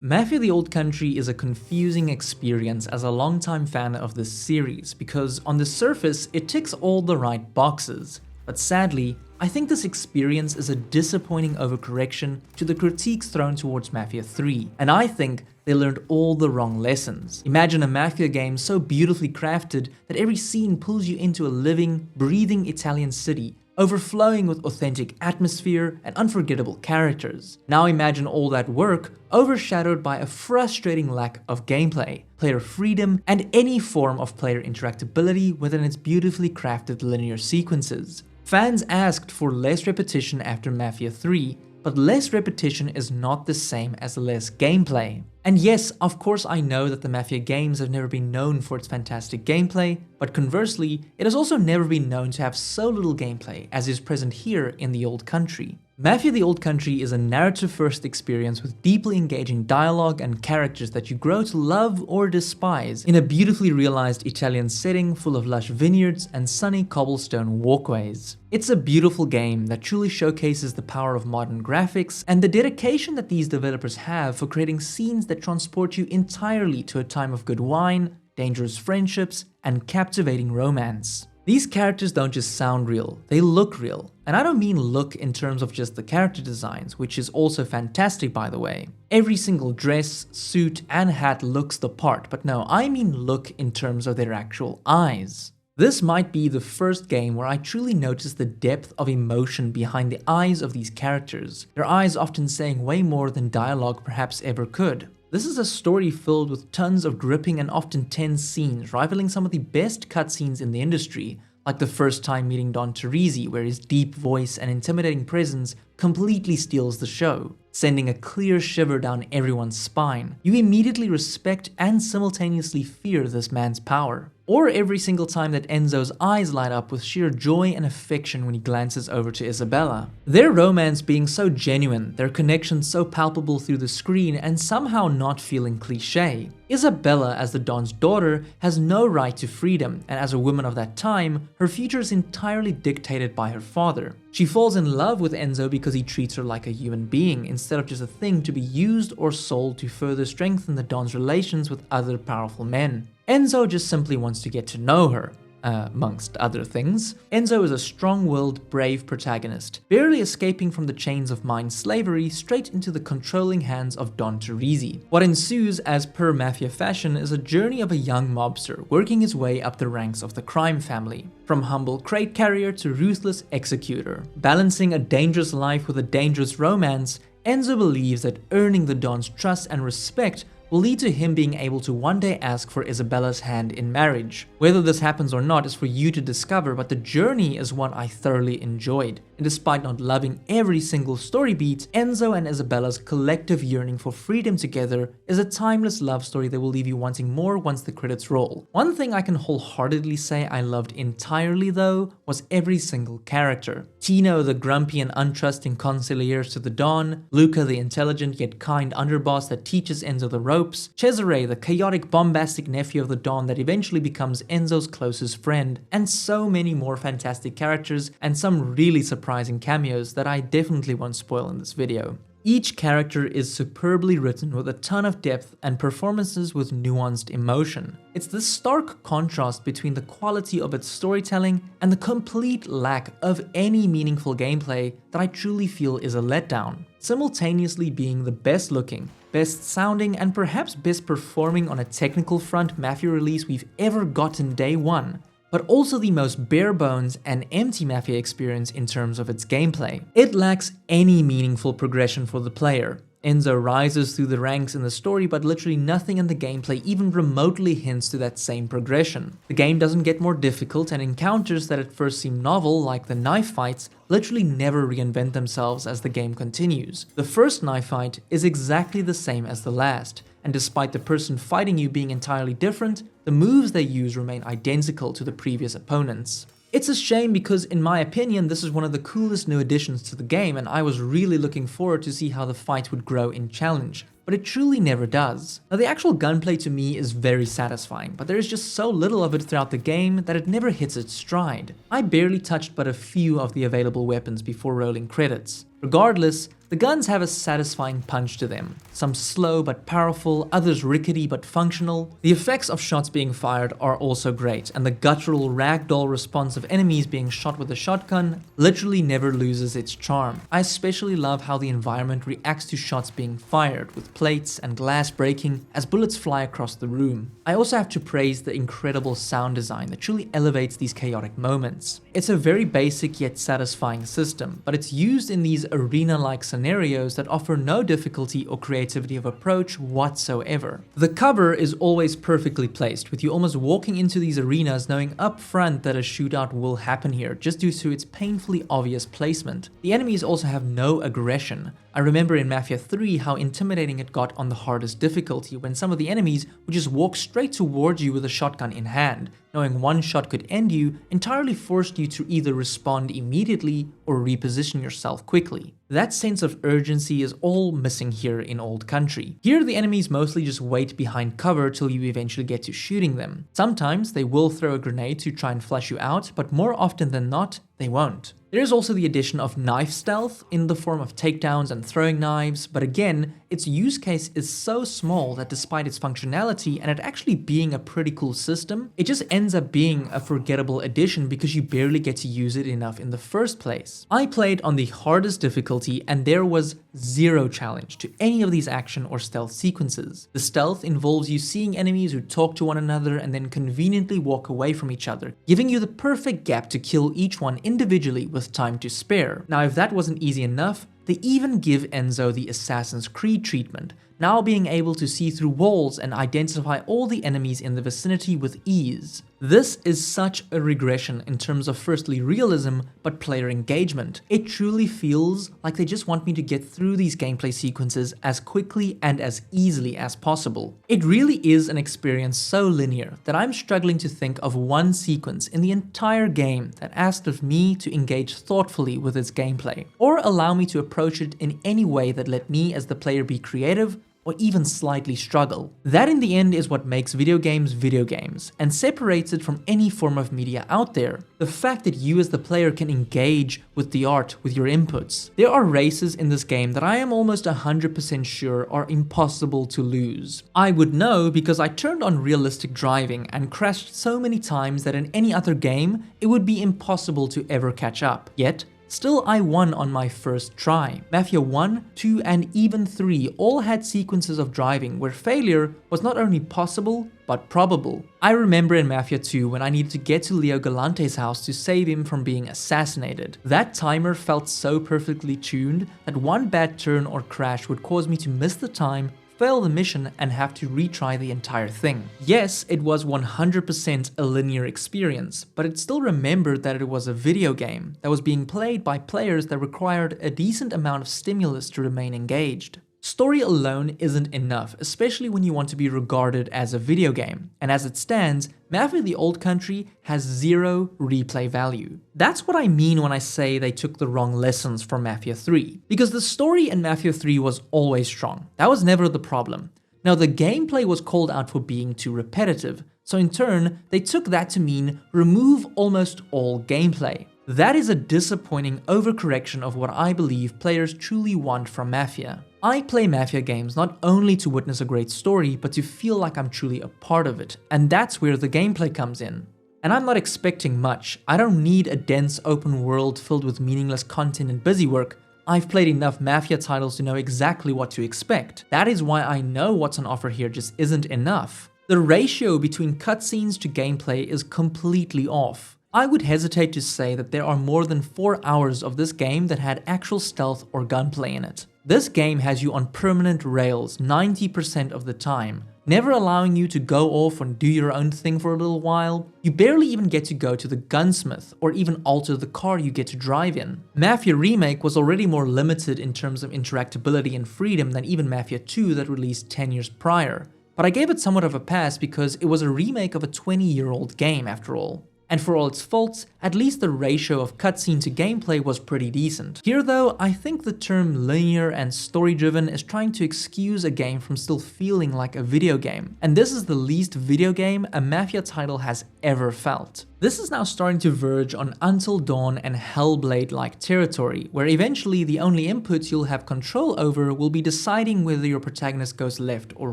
Mafia the Old Country is a confusing experience as a longtime fan of this series because on the surface it ticks all the right boxes, but sadly, I think this experience is a disappointing overcorrection to the critiques thrown towards Mafia 3, and I think they learned all the wrong lessons. Imagine a Mafia game so beautifully crafted that every scene pulls you into a living, breathing Italian city, overflowing with authentic atmosphere and unforgettable characters. Now imagine all that work overshadowed by a frustrating lack of gameplay, player freedom, and any form of player interactability within its beautifully crafted linear sequences. Fans asked for less repetition after Mafia 3, but less repetition is not the same as less gameplay. And yes, of course I know that the Mafia games have never been known for its fantastic gameplay, but conversely, it has also never been known to have so little gameplay as is present here in the Old Country. Mafia the Old Country is a narrative-first experience with deeply engaging dialogue and characters that you grow to love or despise in a beautifully realized Italian setting full of lush vineyards and sunny cobblestone walkways. It's a beautiful game that truly showcases the power of modern graphics and the dedication that these developers have for creating scenes that transport you entirely to a time of good wine, dangerous friendships, and captivating romance. These characters don't just sound real, they look real. And I don't mean look in terms of just the character designs, which is also fantastic by the way. Every single dress, suit, and hat looks the part, but no, I mean look in terms of their actual eyes. This might be the first game where I truly noticed the depth of emotion behind the eyes of these characters, their eyes often saying way more than dialogue perhaps ever could. This is a story filled with tons of gripping and often tense scenes, rivaling some of the best cutscenes in the industry, like the first time meeting Don Teresi, where his deep voice and intimidating presence completely steals the show, sending a clear shiver down everyone's spine. You immediately respect and simultaneously fear this man's power. Or every single time that Enzo's eyes light up with sheer joy and affection when he glances over to Isabella. Their romance being so genuine, their connection so palpable through the screen and somehow not feeling cliché. Isabella, as the Don's daughter, has no right to freedom, and as a woman of that time, her future is entirely dictated by her father. She falls in love with Enzo because he treats her like a human being instead of just a thing to be used or sold to further strengthen the Don's relations with other powerful men. Enzo just simply wants to get to know her, amongst other things. Enzo is a strong-willed, brave protagonist, barely escaping from the chains of mind slavery straight into the controlling hands of Don Teresi. What ensues, as per Mafia fashion, is a journey of a young mobster working his way up the ranks of the crime family. From humble crate carrier to ruthless executor. Balancing a dangerous life with a dangerous romance, Enzo believes that earning the Don's trust and respect will lead to him being able to one day ask for Isabella's hand in marriage. Whether this happens or not is for you to discover, but the journey is one I thoroughly enjoyed. And despite not loving every single story beat, Enzo and Isabella's collective yearning for freedom together is a timeless love story that will leave you wanting more once the credits roll. One thing I can wholeheartedly say I loved entirely though was every single character. Tino, the grumpy and untrusting consigliere to the Don, Luca, the intelligent yet kind underboss that teaches Enzo the ropes, Cesare, the chaotic, bombastic nephew of the Don that eventually becomes Enzo's closest friend, and so many more fantastic characters and some really surprising cameos that I definitely won't spoil in this video. Each character is superbly written with a ton of depth and performances with nuanced emotion. It's the stark contrast between the quality of its storytelling and the complete lack of any meaningful gameplay that I truly feel is a letdown. Simultaneously being the best looking, best sounding, and perhaps best performing on a technical front Mafia release we've ever gotten day one, but also the most bare bones and empty Mafia experience in terms of its gameplay. It lacks any meaningful progression for the player. Enzo rises through the ranks in the story, but literally nothing in the gameplay even remotely hints to that same progression. The game doesn't get more difficult, and encounters that at first seem novel, like the knife fights, literally never reinvent themselves as the game continues. The first knife fight is exactly the same as the last, and despite the person fighting you being entirely different, the moves they use remain identical to the previous opponents. It's a shame because, in my opinion, this is one of the coolest new additions to the game, and I was really looking forward to see how the fight would grow in challenge, but it truly never does. Now, the actual gunplay to me is very satisfying, but there is just so little of it throughout the game that it never hits its stride. I barely touched but a few of the available weapons before rolling credits. Regardless, The guns have a satisfying punch to them, some slow but powerful, others rickety but functional. The effects of shots being fired are also great, and the guttural ragdoll response of enemies being shot with a shotgun literally never loses its charm. I especially love how the environment reacts to shots being fired, with plates and glass breaking as bullets fly across the room. I also have to praise the incredible sound design that truly elevates these chaotic moments. It's a very basic yet satisfying system, but it's used in these arena-like scenarios that offer no difficulty or creativity of approach whatsoever. The cover is always perfectly placed, with you almost walking into these arenas knowing up front that a shootout will happen here, just due to its painfully obvious placement. The enemies also have no aggression. I remember in Mafia 3 how intimidating it got on the hardest difficulty when some of the enemies would just walk straight towards you with a shotgun in hand. Knowing one shot could end you entirely forced you to either respond immediately or reposition yourself quickly. That sense of urgency is all missing here in Old Country. Here the enemies mostly just wait behind cover till you eventually get to shooting them. Sometimes they will throw a grenade to try and flush you out, but more often than not, they won't. There is also the addition of knife stealth in the form of takedowns and throwing knives, but again, its use case is so small that despite its functionality and it actually being a pretty cool system, it just ends up being a forgettable addition because you barely get to use it enough in the first place. I played on the hardest difficulty and there was zero challenge to any of these action or stealth sequences. The stealth involves you seeing enemies who talk to one another and then conveniently walk away from each other, giving you the perfect gap to kill each one individually with time to spare. Now, if that wasn't easy enough, they even give Enzo the Assassin's Creed treatment, now being able to see through walls and identify all the enemies in the vicinity with ease. This is such a regression in terms of firstly realism, but player engagement. It truly feels like they just want me to get through these gameplay sequences as quickly and as easily as possible. It really is an experience so linear that I'm struggling to think of one sequence in the entire game that asked of me to engage thoughtfully with its gameplay, or allow me to approach it in any way that let me as the player be creative or even slightly struggle. That in the end is what makes video games and separates it from any form of media out there. The fact that you as the player can engage with the art with your inputs. There are races in this game that I am almost 100% sure are impossible to lose. I would know because I turned on realistic driving and crashed so many times that in any other game it would be impossible to ever catch up. Yet, still I won on my first try. Mafia 1, 2 and even 3 all had sequences of driving where failure was not only possible, but probable. I remember in Mafia 2 when I needed to get to Leo Galante's house to save him from being assassinated. That timer felt so perfectly tuned that one bad turn or crash would cause me to miss the time, fail the mission and have to retry the entire thing. Yes, it was 100% a linear experience, but it still remembered that it was a video game that was being played by players that required a decent amount of stimulus to remain engaged. Story alone isn't enough, especially when you want to be regarded as a video game, and as it stands, Mafia the Old Country has zero replay value. That's what I mean when I say they took the wrong lessons from Mafia 3, because the story in Mafia 3 was always strong. That was never the problem. Now the gameplay was called out for being too repetitive, so in turn, they took that to mean remove almost all gameplay. That is a disappointing overcorrection of what I believe players truly want from Mafia. I play Mafia games not only to witness a great story, but to feel like I'm truly a part of it, and that's where the gameplay comes in. And I'm not expecting much. I don't need a dense open world filled with meaningless content and busywork. I've played enough Mafia titles to know exactly what to expect. That is why I know what's on offer here just isn't enough. The ratio between cutscenes to gameplay is completely off. I would hesitate to say that there are more than 4 hours of this game that had actual stealth or gunplay in it. This game has you on permanent rails 90% of the time, never allowing you to go off and do your own thing for a little while. You barely even get to go to the gunsmith or even alter the car you get to drive in. Mafia Remake was already more limited in terms of interactability and freedom than even Mafia 2 that released 10 years prior. But I gave it somewhat of a pass because it was a remake of a 20-year-old game after all. And for all its faults, at least the ratio of cutscene to gameplay was pretty decent. Here though, I think the term linear and story-driven is trying to excuse a game from still feeling like a video game. And this is the least video game a Mafia title has ever felt. This is now starting to verge on Until Dawn and Hellblade-like territory, where eventually the only inputs you'll have control over will be deciding whether your protagonist goes left or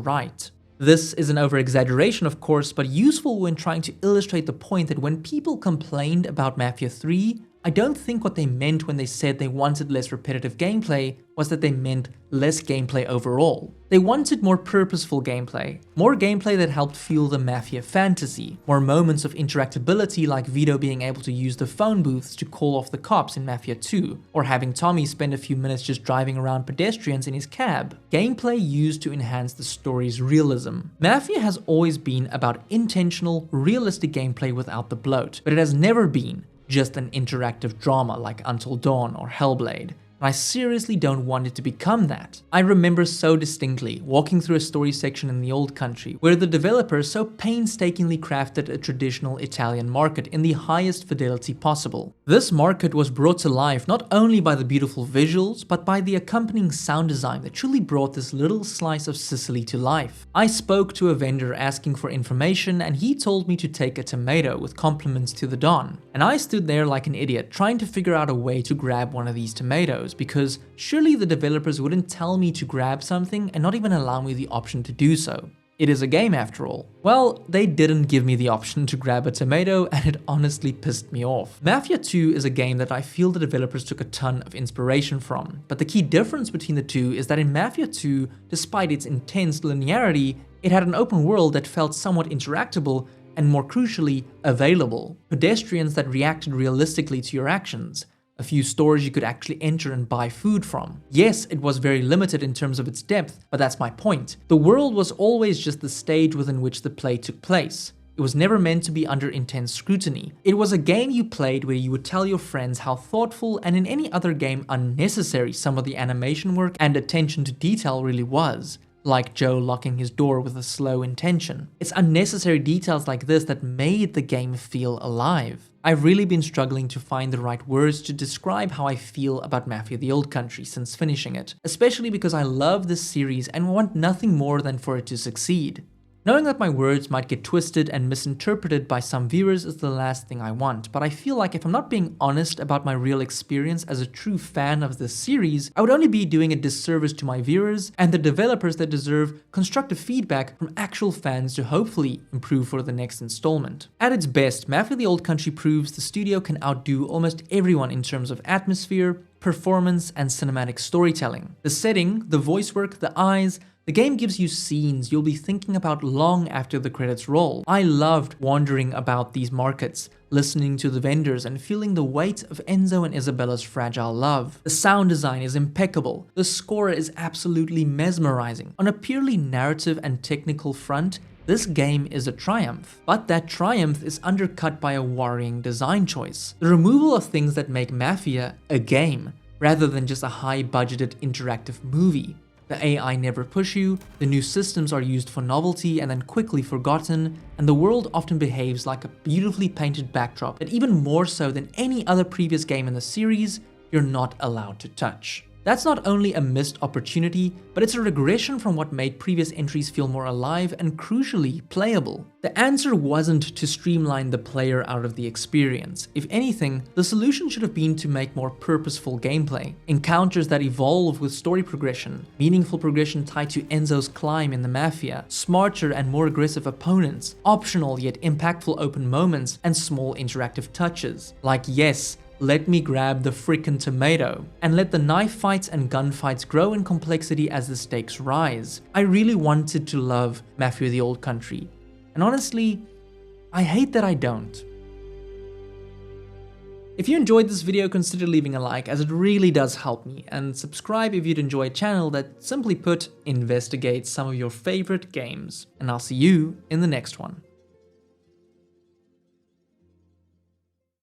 right. This is an over-exaggeration of course, but useful when trying to illustrate the point that when people complained about Mafia 3, I don't think what they meant when they said they wanted less repetitive gameplay was that they meant less gameplay overall. They wanted more purposeful gameplay, more gameplay that helped fuel the Mafia fantasy, more moments of interactability like Vito being able to use the phone booths to call off the cops in Mafia 2, or having Tommy spend a few minutes just driving around pedestrians in his cab. Gameplay used to enhance the story's realism. Mafia has always been about intentional, realistic gameplay without the bloat, but it has never been just an interactive drama like Until Dawn or Hellblade. And I seriously don't want it to become that. I remember so distinctly walking through a story section in the Old Country where the developers so painstakingly crafted a traditional Italian market in the highest fidelity possible. This market was brought to life not only by the beautiful visuals, but by the accompanying sound design that truly brought this little slice of Sicily to life. I spoke to a vendor asking for information and he told me to take a tomato with compliments to the Don. And I stood there like an idiot trying to figure out a way to grab one of these tomatoes, because surely the developers wouldn't tell me to grab something and not even allow me the option to do so. It is a game after all. Well, they didn't give me the option to grab a tomato and it honestly pissed me off. Mafia 2 is a game that I feel the developers took a ton of inspiration from, but the key difference between the two is that in Mafia 2, despite its intense linearity, it had an open world that felt somewhat interactable and more crucially, available. Pedestrians that reacted realistically to your actions. A few stores you could actually enter and buy food from. Yes, it was very limited in terms of its depth, but that's my point. The world was always just the stage within which the play took place. It was never meant to be under intense scrutiny. It was a game you played where you would tell your friends how thoughtful and in any other game unnecessary some of the animation work and attention to detail really was. Like Joe locking his door with a slow intention. It's unnecessary details like this that made the game feel alive. I've really been struggling to find the right words to describe how I feel about Mafia the Old Country since finishing it, especially because I love this series and want nothing more than for it to succeed. Knowing that my words might get twisted and misinterpreted by some viewers is the last thing I want, but I feel like if I'm not being honest about my real experience as a true fan of this series, I would only be doing a disservice to my viewers and the developers that deserve constructive feedback from actual fans to hopefully improve for the next installment. At its best, Mafia the Old Country proves the studio can outdo almost everyone in terms of atmosphere, performance, and cinematic storytelling. The setting, the voice work, the eyes, the game gives you scenes you'll be thinking about long after the credits roll. I loved wandering about these markets, listening to the vendors and feeling the weight of Enzo and Isabella's fragile love. The sound design is impeccable. The score is absolutely mesmerizing. On a purely narrative and technical front, this game is a triumph, but that triumph is undercut by a worrying design choice. The removal of things that make Mafia a game, rather than just a high-budgeted interactive movie. The AI never push you, the new systems are used for novelty and then quickly forgotten, and the world often behaves like a beautifully painted backdrop that even more so than any other previous game in the series, you're not allowed to touch. That's not only a missed opportunity, but it's a regression from what made previous entries feel more alive and crucially playable. The answer wasn't to streamline the player out of the experience. If anything, the solution should have been to make more purposeful gameplay. Encounters that evolve with story progression, meaningful progression tied to Enzo's climb in the Mafia, smarter and more aggressive opponents, optional yet impactful open moments, and small interactive touches. Like yes, let me grab the frickin' tomato, and let the knife fights and gunfights grow in complexity as the stakes rise. I really wanted to love Mafia the Old Country, and honestly, I hate that I don't. If you enjoyed this video, consider leaving a like as it really does help me, and subscribe if you'd enjoy a channel that, simply put, investigates some of your favorite games. And I'll see you in the next one.